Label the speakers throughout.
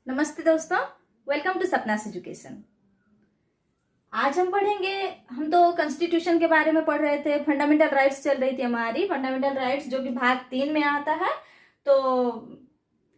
Speaker 1: नमस्ते दोस्तों, welcome to सपनास education. आज हम पढ़ेंगे, हम तो कॉन्स्टिट्यूशन के बारे में पढ़ रहे थे। फंडामेंटल राइट्स चल रही थी हमारी, फंडामेंटल राइट्स जो कि भाग 3 में आता है। तो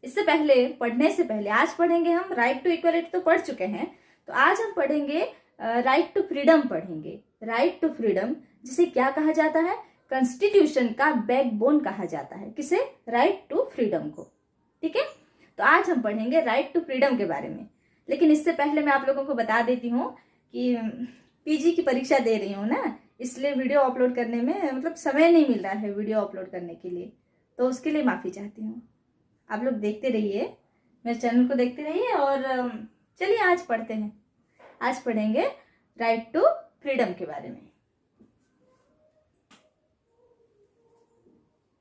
Speaker 1: इससे पहले, पढ़ने से पहले आज पढ़ेंगे हम राइट टू इक्वलिटी। तो पढ़ चुके हैं, तो आज हम पढ़ेंगे राइट टू फ्रीडम पढ़ेंगे। राइट टू फ्रीडम जिसे क्या कहा जाता है? कॉन्स्टिट्यूशन का बैकबोन कहा जाता है। किसे? राइट टू फ्रीडम को। ठीक है, तो आज हम पढ़ेंगे राइट टू फ्रीडम के बारे में। लेकिन इससे पहले मैं आप लोगों को बता देती हूँ कि पीजी की परीक्षा दे रही हूँ ना, इसलिए वीडियो अपलोड करने में मतलब समय नहीं मिल रहा है वीडियो अपलोड करने के लिए, तो उसके लिए माफ़ी चाहती हूँ। आप लोग देखते रहिए, मेरे चैनल को देखते रहिए। और चलिए आज पढ़ते हैं। आज पढ़ेंगे राइट टू फ्रीडम के बारे में।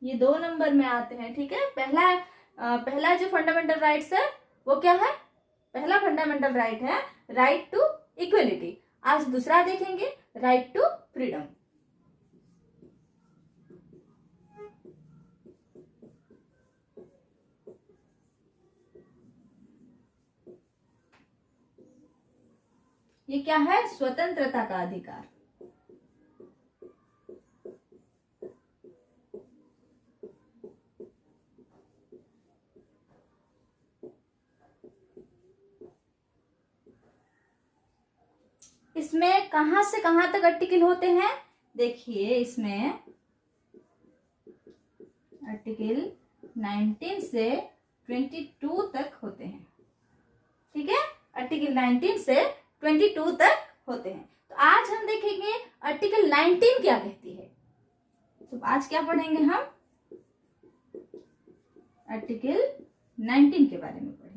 Speaker 1: ये 2 नंबर में आते हैं। ठीक है, पहला जो फंडामेंटल राइट्स है वो क्या है? पहला फंडामेंटल राइट है राइट टू इक्वलिटी। आज दूसरा देखेंगे राइट टू फ्रीडम। ये क्या है? स्वतंत्रता का अधिकार। इसमें कहां से कहां तक आर्टिकल होते हैं? देखिए, इसमें आर्टिकल 19 से 22 तक होते हैं। ठीक है, आर्टिकल 19 से 22 तक होते हैं। तो आज हम देखेंगे आर्टिकल 19 क्या कहती है। तो आज क्या पढ़ेंगे हम? आर्टिकल 19 के बारे में पढ़ेंगे।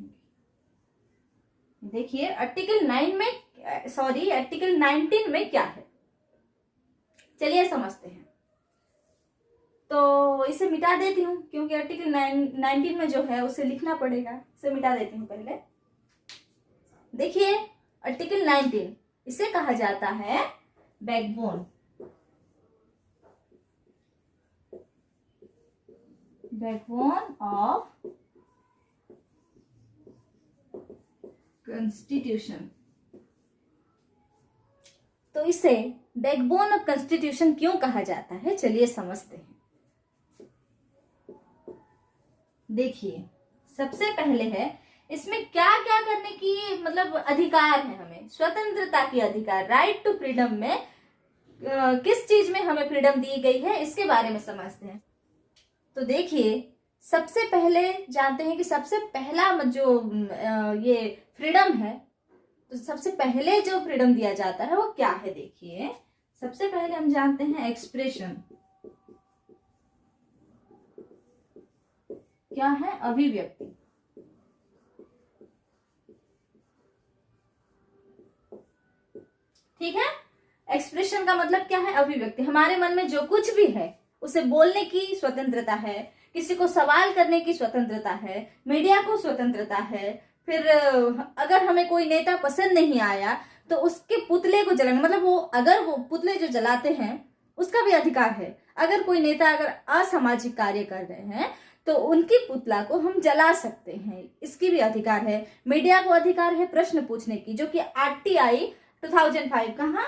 Speaker 1: देखिए, आर्टिकल 19 में क्या है, चलिए समझते हैं। तो इसे मिटा देती हूँ, क्योंकि आर्टिकल 19 में जो है उसे लिखना पड़ेगा। इसे मिटा देती हूँ पहले। देखिए, आर्टिकल 19 इसे कहा जाता है बैकबोन। Backbone of constitution. तो इसे बैकबोन ऑफ कॉन्स्टिट्यूशन क्यों कहा जाता है, चलिए समझते हैं। देखिए, सबसे पहले है इसमें क्या क्या करने की मतलब अधिकार है हमें। स्वतंत्रता की अधिकार, राइट टू फ्रीडम में किस चीज में हमें फ्रीडम दी गई है, इसके बारे में समझते हैं। तो देखिए, सबसे पहले जानते हैं कि सबसे पहला जो ये फ्रीडम है, तो सबसे पहले जो फ्रीडम दिया जाता है वो क्या है? देखिए, सबसे पहले हम जानते हैं एक्सप्रेशन। क्या है? अभिव्यक्ति। ठीक है, एक्सप्रेशन का मतलब क्या है? अभिव्यक्ति। हमारे मन में जो कुछ भी है उसे बोलने की स्वतंत्रता है, किसी को सवाल करने की स्वतंत्रता है, मीडिया को स्वतंत्रता है। फिर अगर हमें कोई नेता पसंद नहीं आया तो उसके पुतले को जलाना, मतलब वो पुतले जो जलाते हैं उसका भी अधिकार है। अगर कोई नेता अगर असामाजिक कार्य कर रहे हैं तो उनकी पुतला को हम जला सकते हैं, इसकी भी अधिकार है। मीडिया को अधिकार है प्रश्न पूछने की, जो कि आरटीआई 2005, कहा?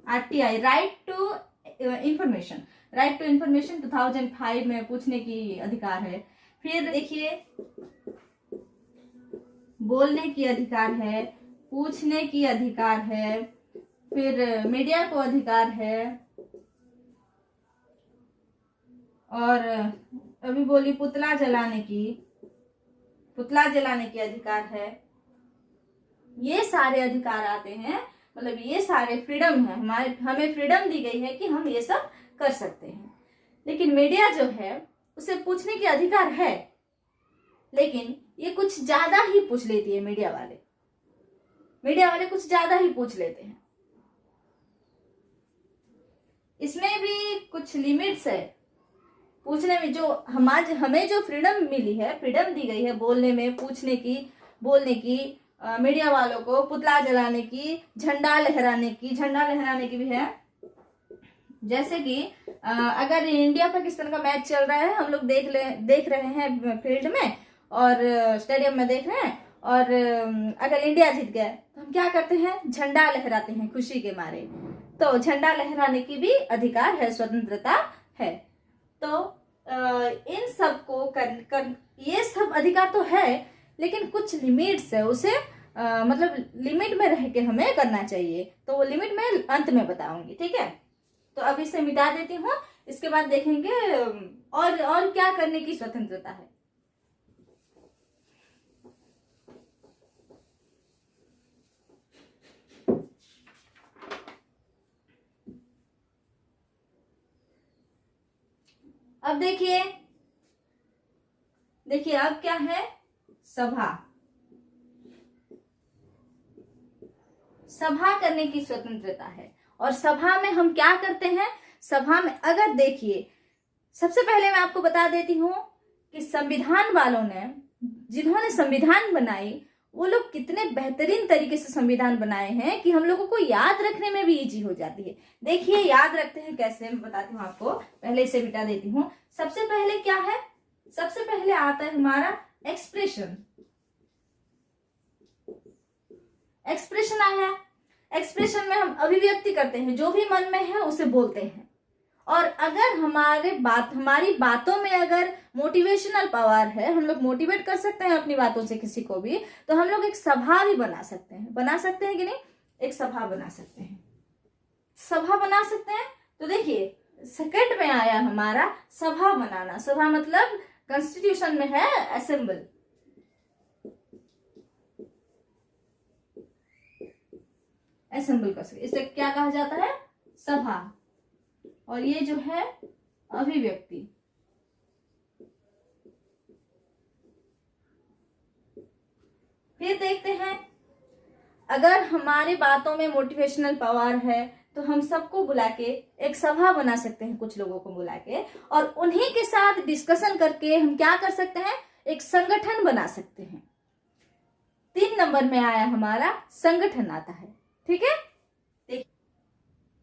Speaker 1: आरटीआई, राइट टू इंफॉर्मेशन, 2005 में पूछने की अधिकार है। फिर देखिए, बोलने की अधिकार है, पूछने की अधिकार है, फिर मीडिया को अधिकार है, और अभी बोली पुतला जलाने की अधिकार है। ये सारे अधिकार आते हैं, मतलब ये सारे फ्रीडम है। हमें फ्रीडम दी गई है कि हम ये सब कर सकते हैं। लेकिन मीडिया जो है उसे पूछने की अधिकार है, लेकिन ये कुछ ज्यादा ही पूछ लेती है। मीडिया वाले कुछ ज्यादा ही पूछ लेते हैं। इसमें भी कुछ लिमिट्स है पूछने में। जो हमें जो फ्रीडम मिली है, फ्रीडम दी गई है बोलने में, पूछने की, बोलने की, मीडिया वालों को पुतला जलाने की, झंडा लहराने की भी है। जैसे कि अगर इंडिया पाकिस्तान का मैच चल रहा है, हम लोग देख रहे हैं फील्ड में, और स्टेडियम में देख रहे हैं, और अगर इंडिया जीत गया तो हम क्या करते हैं, झंडा लहराते हैं खुशी के मारे। तो झंडा लहराने की भी अधिकार है, स्वतंत्रता है। तो इन सब को कर ये सब अधिकार तो है, लेकिन कुछ लिमिट्स है, उसे मतलब लिमिट में रह के हमें करना चाहिए। तो वो लिमिट मैं अंत में बताऊंगी, ठीक है। तो अब इसे मिटा देती हूँ, इसके बाद देखेंगे और क्या करने की स्वतंत्रता है। अब देखिए अब क्या है, सभा। सभा करने की स्वतंत्रता है। और सभा में हम क्या करते हैं, सभा में अगर देखिए, सबसे पहले मैं आपको बता देती हूं कि संविधान वालों ने, जिन्होंने संविधान बनाई, वो लोग कितने बेहतरीन तरीके से संविधान बनाए हैं कि हम लोगों को याद रखने में भी इजी हो जाती है। देखिए याद रखते हैं कैसे, मैं बताती हूँ आपको। पहले इसे मिटा देती हूँ। सबसे पहले क्या है, सबसे पहले आता है हमारा एक्सप्रेशन। एक्सप्रेशन आया, एक्सप्रेशन में हम अभिव्यक्ति करते हैं, जो भी मन में है उसे बोलते हैं। और अगर हमारी बातों में अगर मोटिवेशनल पावर है, हम लोग मोटिवेट कर सकते हैं अपनी बातों से किसी को भी, तो हम लोग एक सभा भी बना सकते हैं कि नहीं, एक सभा बना सकते हैं, सभा बना सकते हैं। तो देखिए सेकंड में आया हमारा सभा बनाना। सभा मतलब कॉन्स्टिट्यूशन में है असेंबल। असेंबल कर सकते, इसे क्या कहा जाता है, सभा। और ये जो है अभिव्यक्ति। फिर देखते हैं, अगर हमारी बातों में मोटिवेशनल पावर है तो हम सबको बुला के एक सभा बना सकते हैं, कुछ लोगों को बुला के, और उन्हीं के साथ डिस्कशन करके हम क्या कर सकते हैं, एक संगठन बना सकते हैं। 3 नंबर में आया हमारा संगठन आता है, ठीक है।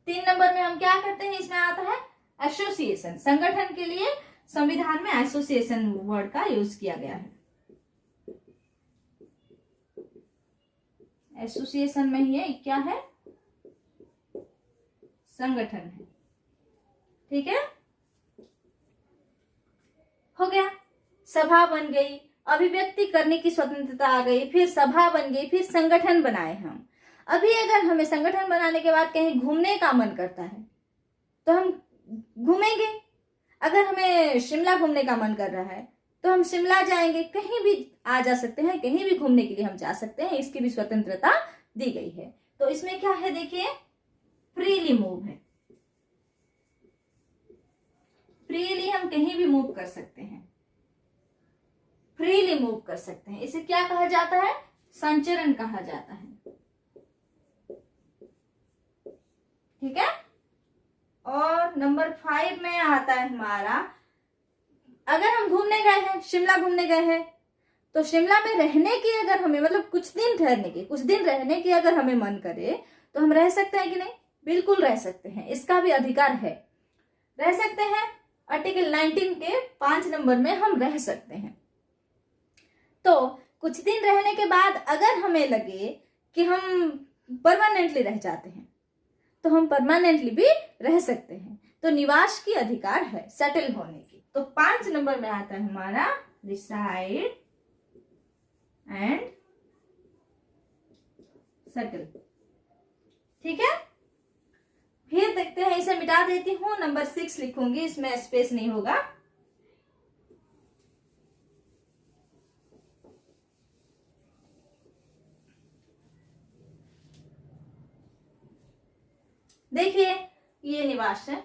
Speaker 1: 3 नंबर में हम क्या करते हैं, इसमें आता है एसोसिएशन। संगठन के लिए संविधान में एसोसिएशन वर्ड का यूज किया गया है। एसोसिएशन में ये क्या है, संगठन है, ठीक है। हो गया, सभा बन गई, अभिव्यक्ति करने की स्वतंत्रता आ गई, फिर सभा बन गई, फिर संगठन बनाए हम। अभी अगर हमें संगठन बनाने के बाद कहीं घूमने का मन करता है तो हम घूमेंगे। अगर हमें शिमला घूमने का मन कर रहा है तो हम शिमला जाएंगे, कहीं भी आ जा सकते हैं, कहीं भी घूमने के लिए हम जा सकते हैं, इसकी भी स्वतंत्रता दी गई है। तो इसमें क्या है, देखिए फ्रीली मूव है, फ्रीली हम कहीं भी मूव कर सकते हैं, फ्रीली मूव कर सकते हैं। इसे क्या कहा जाता है, संचरण कहा जाता है, ठीक है। और नंबर 5 में आता है हमारा, अगर हम घूमने गए हैं, शिमला घूमने गए हैं, तो शिमला में रहने की अगर हमें, मतलब कुछ दिन ठहरने की, कुछ दिन रहने की अगर हमें मन करे तो हम रह सकते हैं कि नहीं, बिल्कुल रह सकते हैं, इसका भी अधिकार है, रह सकते हैं। आर्टिकल 19 के 5 नंबर में हम रह सकते हैं। तो कुछ दिन रहने के बाद अगर हमें लगे कि हम परमानेंटली रह जाते हैं तो हम परमानेंटली भी रह सकते हैं। तो निवास की अधिकार है, सेटल होने की। तो 5 नंबर में आता है हमारा रिसाइड एंड सेटल, ठीक है। फिर देखते हैं, इसे मिटा देती हूं, नंबर 6 लिखूंगी, इसमें स्पेस नहीं होगा। देखिए ये निवास है,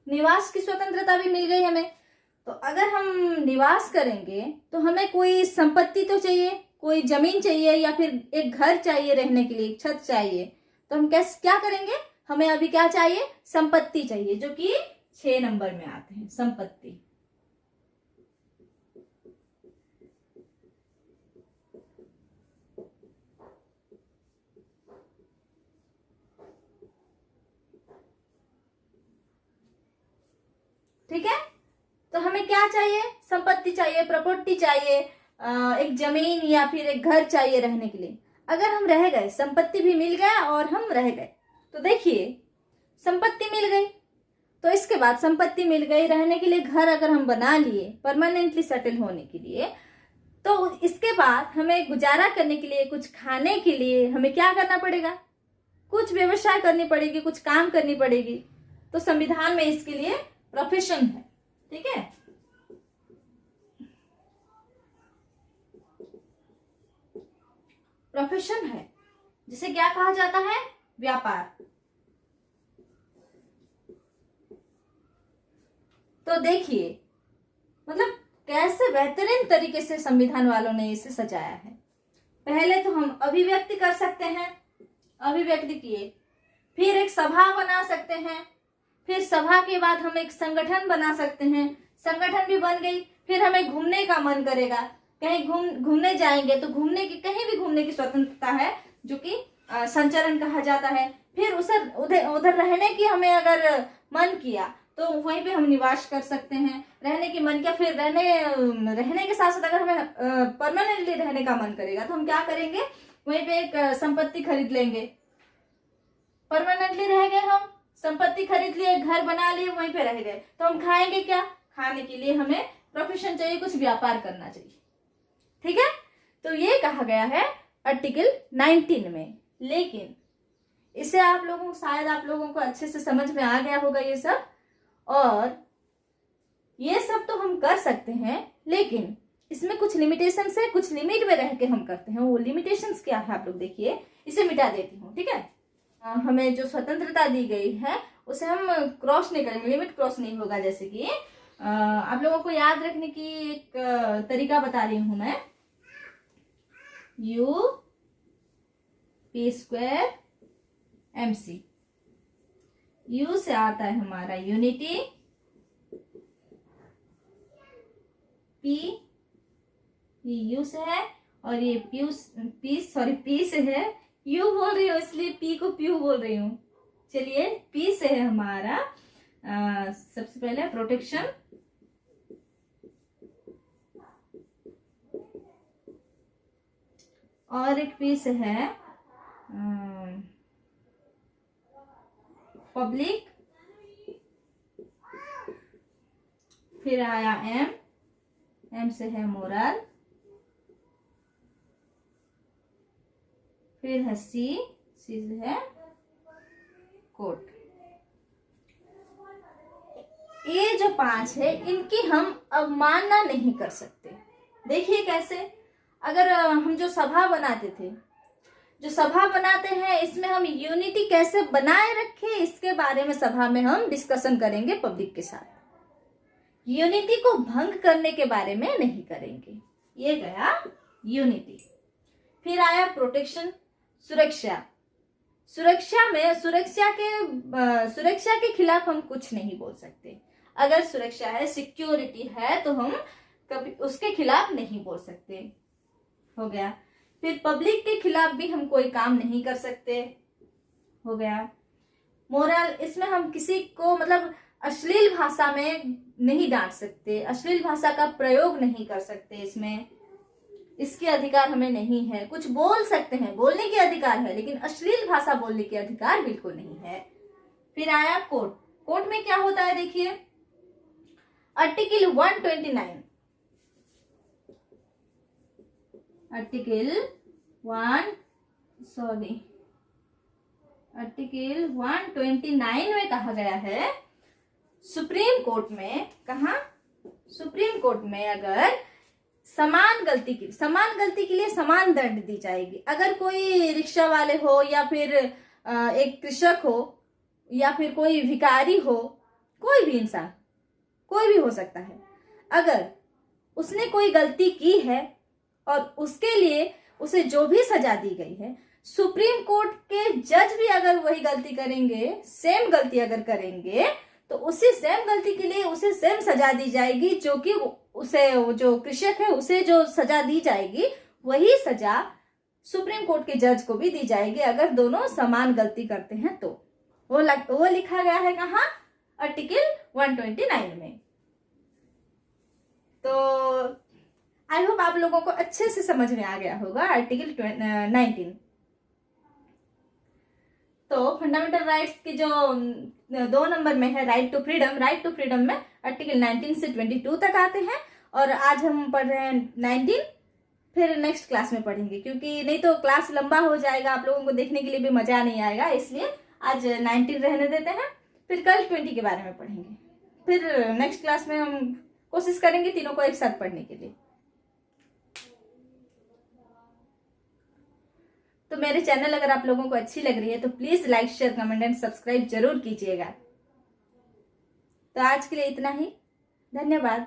Speaker 1: निवास की स्वतंत्रता भी मिल गई हमें। तो अगर हम निवास करेंगे तो हमें कोई संपत्ति तो चाहिए, कोई जमीन चाहिए, या फिर एक घर चाहिए रहने के लिए, एक छत चाहिए। तो हम कैसे क्या करेंगे, हमें अभी क्या चाहिए, संपत्ति चाहिए, जो कि 6 नंबर में आते हैं, संपत्ति। ठीक है। तो हमें क्या चाहिए, संपत्ति चाहिए, प्रॉपर्टी चाहिए, एक जमीन या फिर एक घर चाहिए रहने के लिए। अगर हम रह गए, संपत्ति भी मिल गया और हम रह गए, तो देखिए संपत्ति मिल गई, तो इसके बाद संपत्ति मिल गई, रहने के लिए घर अगर हम बना लिए परमानेंटली सेटल होने के लिए, तो इसके बाद हमें गुजारा करने के लिए, कुछ खाने के लिए हमें क्या करना पड़ेगा, कुछ व्यवसाय करनी पड़ेगी, कुछ काम करनी पड़ेगी। तो संविधान में इसके लिए प्रोफेशन है, ठीक है। प्रोफेशन है जिसे क्या कहा जाता है, व्यापार। तो देखिए मतलब कैसे बेहतरीन तरीके से संविधान वालों ने इसे सजाया है। पहले तो हम अभिव्यक्ति कर सकते हैं, अभिव्यक्ति किए, फिर एक सभा बना सकते हैं, फिर सभा के बाद हम एक संगठन बना सकते हैं, संगठन भी बन गई, फिर हमें घूमने का मन करेगा, कहीं घूमने जाएंगे तो घूमने की, कहीं भी घूमने की स्वतंत्रता है जो कि संचरण कहा जाता है। फिर उसे उधर रहने की हमें अगर मन किया तो वहीं पे हम निवास कर सकते हैं, रहने की मन किया, फिर रहने के साथ साथ अगर हमें परमानेंटली रहने का मन करेगा तो हम क्या करेंगे, वहीं पे एक संपत्ति खरीद लेंगे। परमानेंटली रह गए, हम संपत्ति खरीद लिए, घर बना लिए, वहीं पे रह गए, तो हम खाएंगे क्या, खाने के लिए हमें प्रोफेशन चाहिए, कुछ व्यापार करना चाहिए, ठीक है। तो ये कहा गया है आर्टिकल 19 में। लेकिन इसे शायद आप लोगों को अच्छे से समझ में आ गया होगा ये सब, और ये सब तो हम कर सकते हैं, लेकिन इसमें कुछ लिमिटेशन है, कुछ लिमिट में रह के हम करते हैं। वो लिमिटेशंस क्या है आप लोग देखिए, इसे मिटा देती हूँ, ठीक है। हमें जो स्वतंत्रता दी गई है उसे हम क्रॉस नहीं करेंगे, लिमिट क्रॉस नहीं होगा। जैसे कि आप लोगों को याद रखने की एक तरीका बता रही हूं मैं, U P² MC। U से आता है हमारा यूनिटी, P U से है, और ये P से है, U बोल रही हूँ इसलिए P को प्यू बोल रही हूँ। चलिए P से है हमारा सबसे पहले प्रोटेक्शन, और एक P से है पब्लिक, फिर आया M से है मोरल, फिर है C से है कोर्ट। ये जो 5 है इनकी हम अवमानना नहीं कर सकते। देखिए कैसे, अगर हम जो सभा बनाते थे, जो सभा बनाते हैं, इसमें हम यूनिटी कैसे बनाए रखें इसके बारे में सभा में हम डिस्कशन करेंगे पब्लिक के साथ। यूनिटी को भंग करने के बारे में नहीं करेंगे। ये गया यूनिटी। फिर आया प्रोटेक्शन, सुरक्षा। सुरक्षा के खिलाफ हम कुछ नहीं बोल सकते। अगर सुरक्षा है, सिक्योरिटी है, तो हम कभी उसके खिलाफ नहीं बोल सकते, हो गया। फिर पब्लिक के खिलाफ भी हम कोई काम नहीं कर सकते, हो गया। मोरल, इसमें हम किसी को मतलब अश्लील भाषा में नहीं डांट सकते, अश्लील भाषा का प्रयोग नहीं कर सकते, इसमें इसके अधिकार हमें नहीं है। कुछ बोल सकते हैं, बोलने के अधिकार है, लेकिन अश्लील भाषा बोलने के अधिकार बिल्कुल नहीं है। फिर आया कोर्ट। कोर्ट में क्या होता है देखिए, आर्टिकल 129, आर्टिकल 129 में कहा गया है, सुप्रीम कोर्ट में, कहा सुप्रीम कोर्ट में अगर समान गलती के लिए समान दंड दी जाएगी। अगर कोई रिक्शा वाले हो, या फिर एक कृषक हो, या फिर कोई भिखारी हो, कोई भी इंसान, कोई भी हो सकता है, अगर उसने कोई गलती की है और उसके लिए उसे जो भी सजा दी गई है, सुप्रीम कोर्ट के जज भी अगर वही गलती करेंगे, सेम गलती अगर करेंगे, तो उसी सेम गलती के लिए उसे सेम सजा दी जाएगी, जो कि उसे, जो कृषक है उसे जो सजा दी जाएगी, वही सजा सुप्रीम कोर्ट के जज को भी दी जाएगी, अगर दोनों समान गलती करते हैं तो। वो लिखा गया है कहाँ, आर्टिकल 129 में। तो आई होप आप लोगों को अच्छे से समझ में आ गया होगा आर्टिकल 19। तो फंडामेंटल राइट्स की जो 2 नंबर में है राइट टू फ्रीडम में आर्टिकल 19 से 22 तक आते हैं, और आज हम पढ़ रहे हैं 19। फिर नेक्स्ट क्लास में पढ़ेंगे, क्योंकि नहीं तो क्लास लंबा हो जाएगा, आप लोगों को देखने के लिए भी मजा नहीं आएगा, इसलिए आज 19 रहने देते हैं। फिर कल 20 के बारे में पढ़ेंगे। फिर नेक्स्ट क्लास में हम कोशिश करेंगे तीनों को एक साथ पढ़ने के लिए। तो मेरे चैनल अगर आप लोगों को अच्छी लग रही है तो please like, share, comment and subscribe जरूर कीजिएगा। तो आज के लिए इतना ही, धन्यवाद।